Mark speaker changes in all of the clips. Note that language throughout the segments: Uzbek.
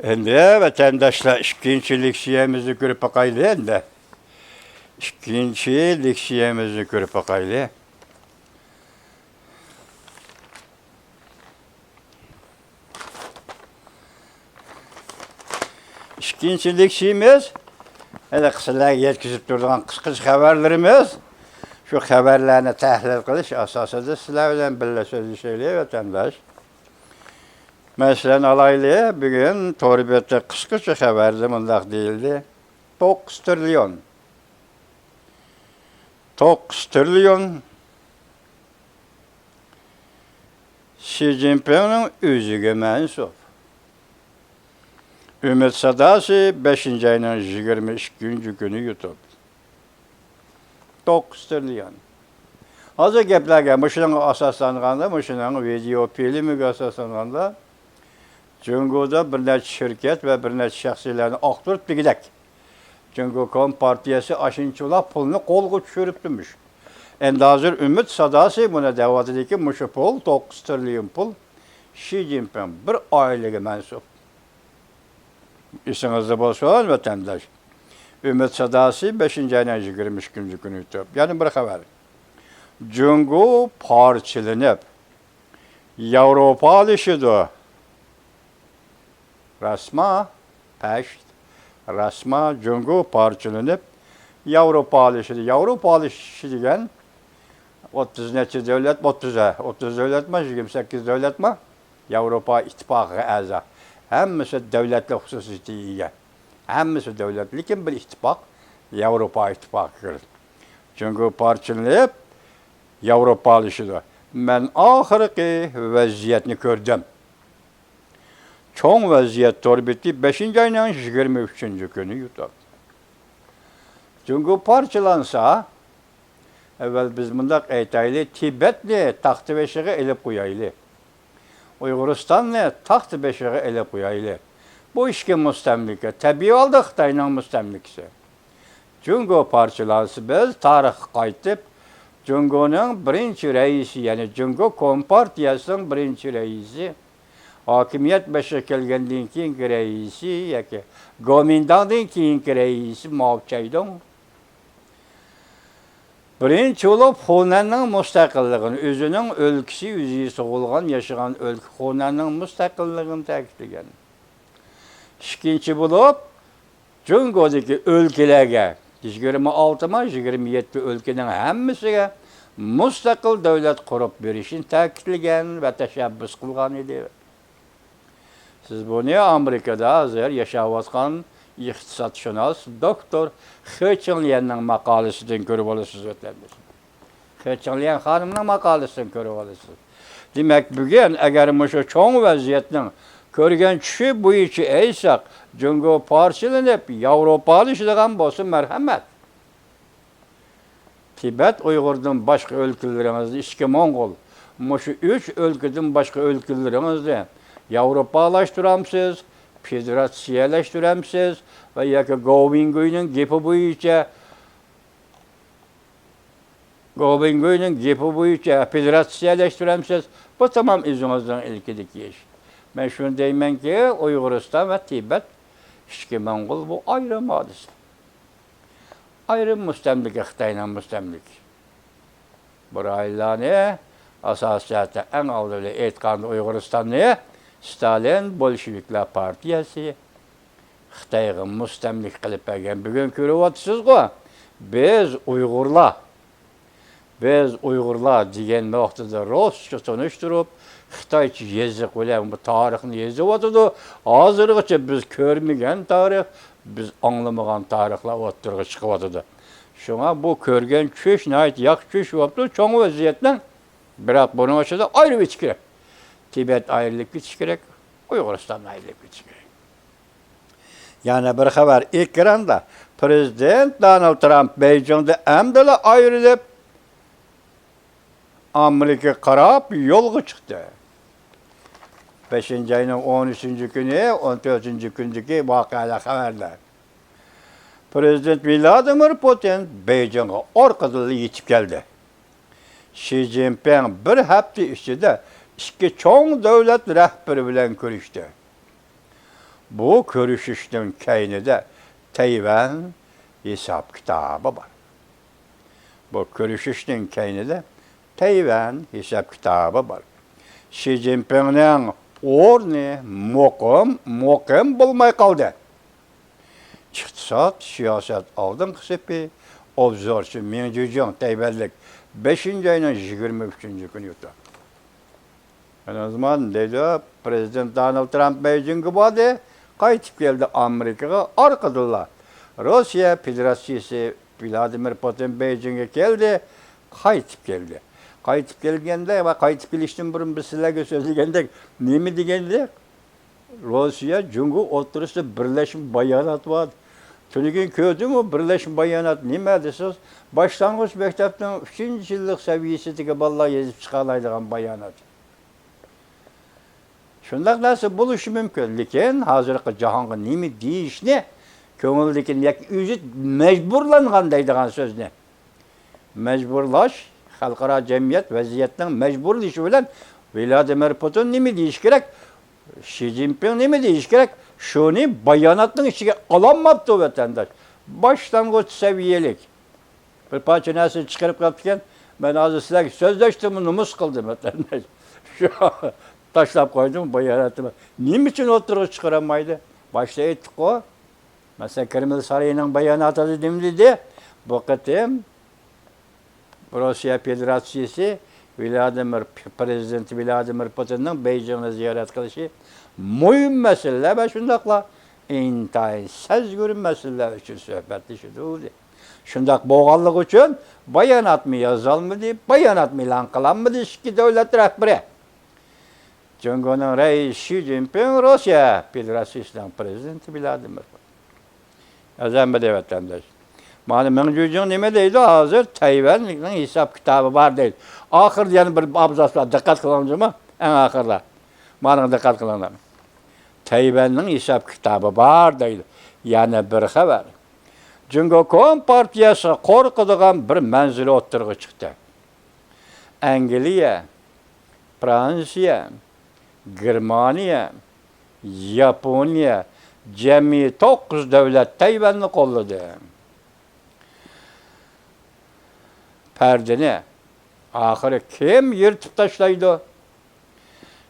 Speaker 1: Endi vatandaşlar ikkinchi leksiyamizni ko'rib boqaylik endi. Ikkinchi leksiyamizni ko'rib boqaylik. Ikkinchi leksiyamiz hali sizlarga yetkazib turadigan qisqacha xabarlarimiz. Shu xabarlarni tahlil qilish asosida sizlar bilan birga so'zlashaylik vatandaş. Mesela alaylı bugün Torbiyat'ta kıskaça haberde mındak değildi. 9 trilyon. 9 trilyon Xi Jinping'in özüge mensup. Ümit Sadası 5. ayının 22. günü YouTube. 9 trilyon. Hazır geplerge muşunun asaslanğanda, muşunun video filmi asaslanğanda Cungo'da bir neçə şirket ve bir neçə şəxsilərini axtırıb digidək. Cungo Kompartiyası aşınçılaq pulunu qolğu düşürübdümüş. Endi hazır Ümit Sadası buna dəvat edir ki, muşu pul, 9 trilyon pul Xi Jinping bir ailəyə mənsub. İşinizdə bolsun vətəndaş. Ümit Sadası 5. ayının 22. günü ütüb. Yani bir xəbər. Cungo parçalanıb. Avropa alışıdır. Rasma, peşt, rasma, Cungo parçalanıp Avropa alışıdır. Avropa alışıdır degen 30 neçə devlet, 30 devlet mi, 28 devlet mi? Avropa İttifakı əza. Həmmisi devletli xüsusiyyəti. Həmmisi devletli, lekin bir ittifak Avropa İttifakıdır. Cungo parçalanıp Avropa alışıdır. Mən axırki vəziyyətini gördüm. Çoğun vəziyyət Torbiyat'ta 5. ayının 23. günü YouTube. Cungo parçalansa, evvel biz bundaq eytaylı, Tibetli taxtı beşiği elip koyaylı. Uyguristanlı taxtı beşiği elip koyaylı. Bu işki müstemlike, tabi oldu Xitay'nın müstemlikisi. Cungo parçalansa biz tarix qaytıp, Cungo'nun birinci reisi, yani Cungo Kompartiyasının birinci reisi, hakimiyet beşe kelgendiğin kiyinki reisi, yaki Gomindan'ın kiyinki reisi Mao Zedong. Birinci olup Hunan'ın müstakillığını, özünün ülkesi yüzüğü soğulgan, yaşayan ülke Hunan'ın müstakillığını təklegen. İkinci bulup, Cungo'daki ülkelerge, 26-27 ülkenin hemmisine müstakil devlet kurup verişini təklegen ve teşebbüs kılgan idi. Siz bunu Amerika'da hazır yaşavatkan iktisatşünas doktor He Cheng-lian'ın makalesinden görüp olasınız ötlendir. He Cheng-lian hanımın makalesinden görüp olasınız. Demek bugün eğer şu çoğun vəziyyətinin körgen kişi bu işi eysek, Cungo parçalanıp Avropalı işlegen bolsun merhamet. Tibet Uygur'dan başka ülkelerinizde, İski Mongol, şu 3 ülkeden başka ülkelerinizde Avropalaştıramsız, federasiyalaştıramsız ve yaki Gobinguy'un gepi boyunca federasiyalaştıramsız, bu tamam izimizden ilkedeki iş. Ben şunu deyim ki Uyguristan ve Tibet, İski Mongol bu ayrı hadise. Ayrı müstemlik, Xitay'la müstemlik. Burayla ne? Asasiyette en aldığı etkanlı Uyguristan'ı Stalin Bolşevikler Partiyası Xitay'ın müstemlik qilib bergen. Bugün görüyorsunuz ki biz Uygurlar degan noktada Rusça tanıştırıp Xitayçı yazık olan bu tarixini yazıvatıdı. Hazırgıça biz görmegen tarix, biz anlamagan tarixler ortaya çıkıvatıdı. Şuna bu körgen çüş, nəhayət yak çüş yaptı. Çoğun vəziyyətlə, birak bunun açıda ayrı bir gerek. Tibet ayrılık bir gerek, Uyguristan'ın ayrılık bir gerek. Yani bir haber ekranda Prezident Donald Trump Beijing'de emdele ayrılıp Amerika qarab yolga çıktı. 5. ayının 13. günü, 14. gündeki vakalar haberler. Prezident Vladimir Putin Beijing'e orqadan yetib geldi. Xi Jinping bir hafta içinde iki çoğun devlet rehberi bilen görüştü. Bu görüşüşün keynide Tayvan hesap kitabı var. Bu görüşüşün keynide Tayvan hesap kitabı var. Xi Jinping'in orni mukim bulmay kaldı. İktisat, siyaset aldın kısıpı, obzorçu Min Cücüng Tayvanlık 5. ayının 23. günü yuttu. O zaman dedi, Prezident Donald Trump Beijing'e vardı, kayıtıp geldi Amerika'ya, arkadılar. Rusya Federasyonu Vladimir Putin Beijing'e geldi, kayıtıp geldi. Kayıtıp gelgende ve kayıtıp gelişten burun bir sizlerge sözlegende ne mi degende? Rusya Cumhur oturuşu birleşim bayanat var. Tünükün köydü mü birleşim bayanat ne desiniz? Başlangıç mektepten 3. yıllık seviyesindeki vallahi yazıp çıkarılaydıgan bayanat. Şundak nasıl buluşu mümkün. Lekin hazırki jahanga nemi deyişni köngüldeki özü mecburlangandaydigan söz ne? Mecburlaş, halkara cemiyet vaziyetinin mecburlaşışı bilen Vladimir Putin nemi deyiş gerek? Xi Jinping nemi deyiş gerek? Şunu bayanatın içine alanmaptı o vatandaş. Başlangıç seviyelik. Bir parça nasıl çıkarıp kaptıkken ben azı sizler sözleştiğimi numus kıldım vatandaş. Şu taşlap koydum bayanatımı. Niçin oturup çıkaramaydı? Başta ettik o. Mesela Kreml Sarayı'nın bayanatı demliydi. Bu kıtım Rusya Federasyonu Prezidenti Vladimir Putin'in Beijing'e ziyaret kılışı mühim mesele ve şundakla intayın söz görün meseleler için söhbetleşiyordu. Şundak boğallık için bayanat mı yazalım deyip bayanat mı lan kılan mı deyip ki devlet rehberi. Cumhur'un reisi Xi Jinping Rusya Federasyonu'nun prezidenti Vladimir Putin. Yazan bir vatandaş. Malum Min Cücüng neme deydi? Hazır Tayvan'ın hesap kitabı var değil. Ahır yani bir abzasla dikkat kılanca mı? En ahırda. Malum dikkat kılanlar. Tayvan'ın hesap kitabı var değil. Yani bir haber. Cumhur Kompartiyası korkuduğun bir menzili oturgu çıktı. Angliya, Fransiya, Germaniya, Japonya, cemi 9 devlet Tayvan'ı kolladı. Perdeni ahırı kim yırtıp taşlaydı?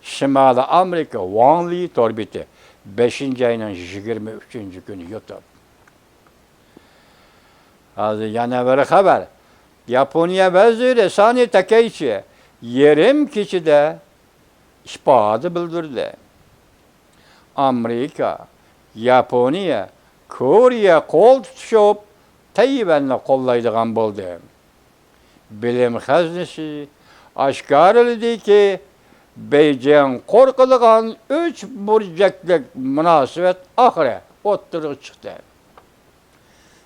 Speaker 1: Şimali Amerika Wang Li torbiti 5. ayının 23. günü yutup. Hazır yana bir haber. Japonya veziri Sani Takeichi yerim kişide ispadı bildirdi. Amerika, Japonya, Kore kol tutuşup Tayvan'ı kollaydıgan buldu. Bilim haznesi aşkar edildi ki Beijing korkuduğun 3 burcaklık münasebet ahire oturup çıktı.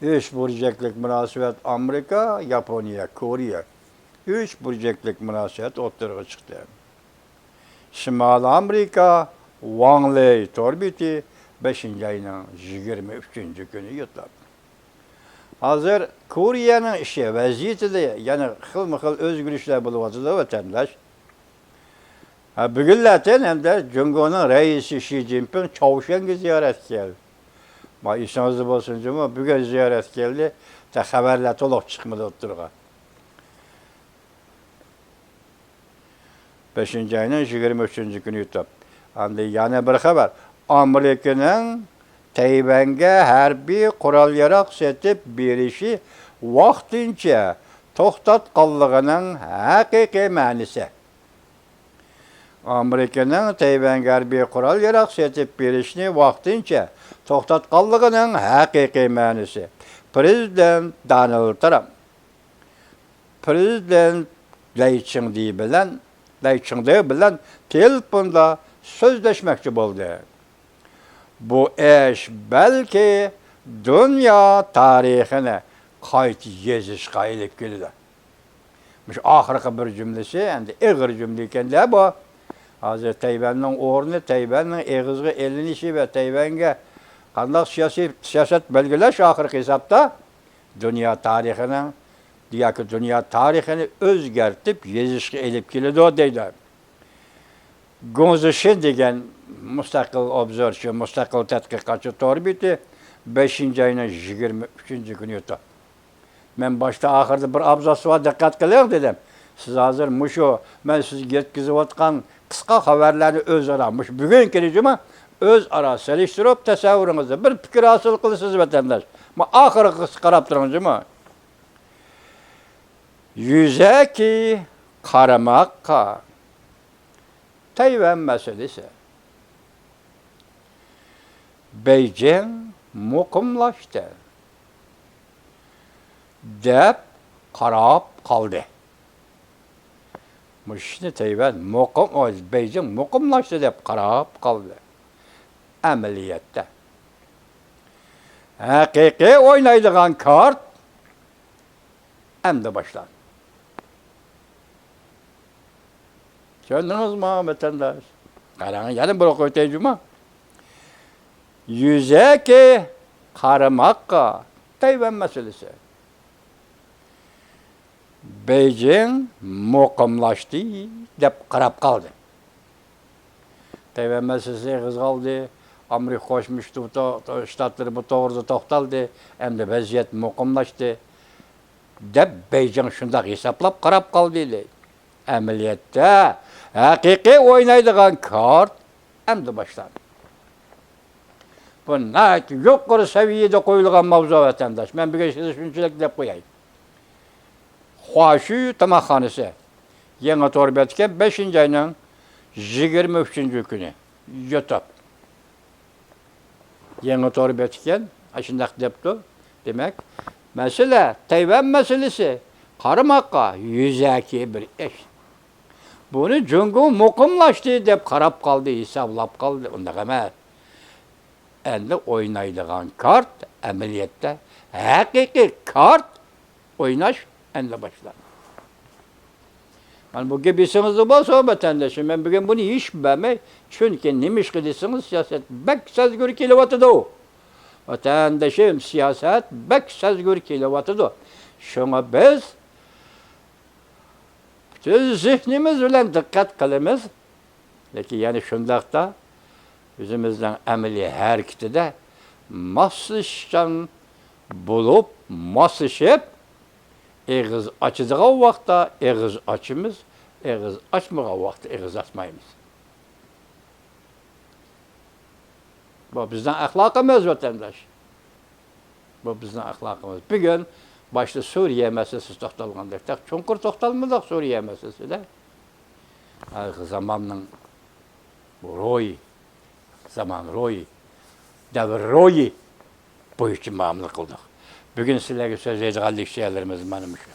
Speaker 1: 3 burcaklık münasebet Amerika, Japonya, Kore. 3 burcaklık münasebet oturup çıktı. Şimali Amerika Wang Li torbiti 5. ayının 23. günü yuttu. Hazır Kore'nin işi vaziyeti de yani xil özgürlükler buluvatı da vatandaş. Bugünlerden hem de Cumhur'un reisi Xi Jinping Çavuşen'e ziyaret geldi. Ma işiniz olsun cuma bugün ziyaret geldi. De haberler toluk çıkmadı oturuğa. 5. ayının 23. günü yuttu. Anda yana bir haber. Amerika'nın Tayvan'a harbiy qurol-yarog' setib berishi vaqtincha to'xtatganligining haqiqiy ma'nosi. Amerika'nın Tayvan'a harbiy qurol-yarog' setib berishni vaqtincha to'xtatganligining haqiqiy ma'nosi. Prezident Donald Trump Prezident Lay Ching-te bilan telefonda sözleşmekçi oldu. Bu iş belki dünya tarihine kayıt yazışqa ilip geldi. Müş ahırkı bir cümlesi, endi ağır cümleyken de bu. Hazır Tayvan'ın ornu, Tayvan'ın ağızgı elinişi ve Tayvan'a qandaq siyaset belgeleş ahırkı hesapta dünya tarihinin dünya tarihini özgertip yazışqa ilip geldi o deydi. Gonzaşı degan mustaqil obzorchi, mustaqil tadqiqotchi to'g'ri 5 ayının 23 kuni o'tdi. Men başta ahırda bir abzası var, dikkat qiling dedim. Siz hazır muşu, ben siz yetkiziyotgan qisqa xabarlarni o'zaro, mush bugungi juma o'zaro selishtirib tasavvuringizda bir fikr hosil qilasiz vatandosh. Ma oxirgi qarab turing juma. Yüzeki qaramoqqa Tayvan meselesi. Beijing muqimlashdi deb qarab qoldi. Mushni Tayvan Beijing muqimlashdi deb qarab qoldi. Amaliyotda haqiqiy o'ynaydigan kart endi boshlandi. Gördünüz mü vatandaş? Qarang, yana bir o'qitay juma. Yüzeki qaramoqqa Tayvan meselesi. Beijing muqimlashdi deb qarab qoldi. Tayvan meselesi qo'zg'aldi. Amerika Qo'shma Shtatlari bu to'g'rida to'xtaldi. Endi vaziyat muqimlashdi deb Beijing shunday hisoblab qarab qoldi. Amaliyotda haqiqiy o'ynaydigan kart endi boshlandi. Bu nayt yuqori saviyada qo'yilgan mavzu vatandosh. Men bugun sizni shunchalik deb qo'yay. Xo'shu tamoqxonasi yangi to'rib o'tgan 5-ayning 23-kuni yo'tib. Yangi to'rib o'tgan, shunday debdi. Demak, masala Tayvan masalasi qaramoqqa yuzaki bir ish. Bunu Jungo muqimlashdi deb qarab qoldi, hisoblab qoldi. Unda emas. Endi o'ynaydigan kart amaliyotda haqiqiy kart o'ynash endi boshlandi. Mana bu gapingizni bo'lsa vatandoshim, men bugun buni hech bilmay, chunki nima ish qilasiniz, siyosat bak sazgur kelyapti. Vatandoshim, siyosat bak sazgur kelyapti. Shunga biz zihnimiz bilan diqqat qilamiz. Lekin yana shundaqda o'zimizning amaliy harakatida moslashgan bo'lib, moslashib, eg'iz ochadigan vaqtda eg'iz ochimiz, eg'iz ochmagan vaqtda eg'iz ochmaymiz. Bu bizning axloqimiz vatandosh. Bu bizning axloqimiz. Bugun başta Suriye meselesi to'xtalganda, chunqur to'xtalmadik Suriye meselesida. Zamanning davr ro'yi bo'yicha muomala qildik. Bugun sizlarga so'z aytganlik şeylerimiz mana shu.